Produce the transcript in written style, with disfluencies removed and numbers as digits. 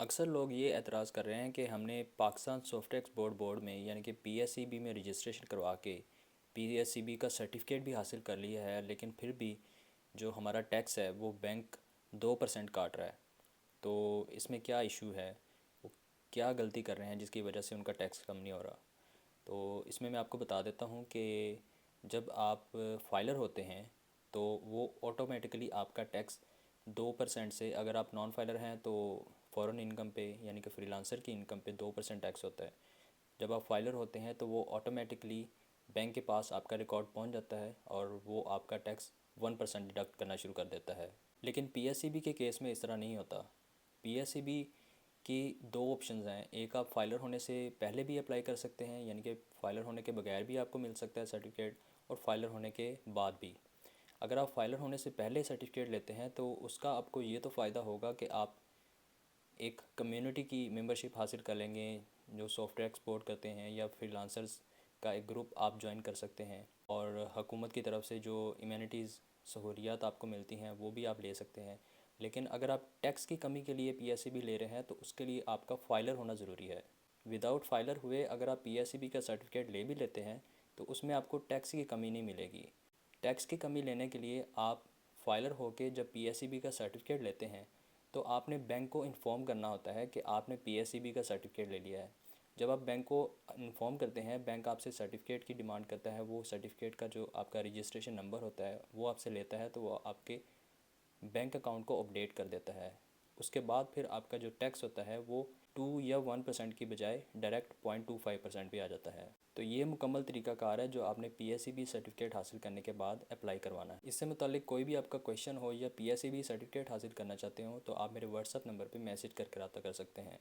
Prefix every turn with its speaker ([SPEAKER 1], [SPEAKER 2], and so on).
[SPEAKER 1] अक्सर लोग ये एतराज़ कर रहे हैं कि हमने पाकिस्तान सॉफ्टवेयर एक्सपोर्ट बोर्ड में यानी कि पीएसईबी में रजिस्ट्रेशन करवा के पीएसईबी का सर्टिफिकेट भी हासिल कर लिया है, लेकिन फिर भी जो हमारा टैक्स है वो बैंक 2% काट रहा है। तो इसमें क्या इशू है, वो क्या गलती कर रहे हैं जिसकी वजह से उनका टैक्स कम नहीं हो रहा। तो इसमें मैं आपको बता देता हूँ कि जब आप फाइलर होते हैं तो वो ऑटोमेटिकली आपका टैक्स 2% से, अगर आप नॉन फाइलर हैं तो फॉरेन इनकम पे यानी कि फ्रीलांसर की इनकम पे 2% टैक्स होता है। जब आप फाइलर होते हैं तो वो ऑटोमेटिकली बैंक के पास आपका रिकॉर्ड पहुंच जाता है और वो आपका टैक्स 1% डिडक्ट करना शुरू कर देता है। लेकिन पीएसईबी के केस में इस तरह नहीं होता। पीएसईबी की दो ऑप्शंस हैं। एक, आप फाइलर होने से पहले भी अप्लाई कर सकते हैं, यानी कि फाइलर होने के बगैर भी आपको मिल सकता है सर्टिफिकेट, और फाइलर होने के बाद भी। अगर आप फाइलर होने से पहले सर्टिफिकेट लेते हैं तो उसका आपको ये तो फ़ायदा होगा कि आप एक कम्युनिटी की मेंबरशिप हासिल कर लेंगे जो सॉफ्टवेयर एक्सपोर्ट करते हैं, या फ्रीलांसर्स का एक ग्रुप आप ज्वाइन कर सकते हैं, और हुकूमत की तरफ से जो इम्यूनिटीज़ सहूलियात आपको मिलती हैं वो भी आप ले सकते हैं। लेकिन अगर आप टैक्स की कमी के लिए पीएसईबी ले रहे हैं तो उसके लिए आपका फ़ाइलर होना ज़रूरी है। विदाउट फाइलर हुए अगर आप पीएसईबी का सर्टिफिकेट ले भी लेते हैं तो उसमें आपको टैक्स की कमी नहीं मिलेगी। टैक्स की कमी लेने के लिए आप फाइलर होके जब पीएसईबी का सर्टिफिकेट लेते हैं तो आपने बैंक को इन्फॉर्म करना होता है कि आपने पीएसईबी का सर्टिफिकेट ले लिया है। जब आप बैंक को इन्फॉर्म करते हैं, बैंक आपसे सर्टिफिकेट की डिमांड करता है। वो सर्टिफिकेट का जो आपका रजिस्ट्रेशन नंबर होता है वो आपसे लेता है, तो वो आपके बैंक अकाउंट को अपडेट कर देता है। उसके बाद फिर आपका जो टैक्स होता है वो 2 या 1% की बजाय डायरेक्ट 0.25% भी आ जाता है। तो ये मुकम्मल तरीकाकार है जो आपने पीएसईबी सर्टिफिकेट हासिल करने के बाद अप्लाई करवाना है। इससे मुतालिक कोई भी आपका क्वेश्चन हो या पीएसईबी सर्टिफिकेट हासिल करना चाहते हो तो आप मेरे व्हाट्सअप नंबर पर मैसेज करके रब्ता कर सकते हैं।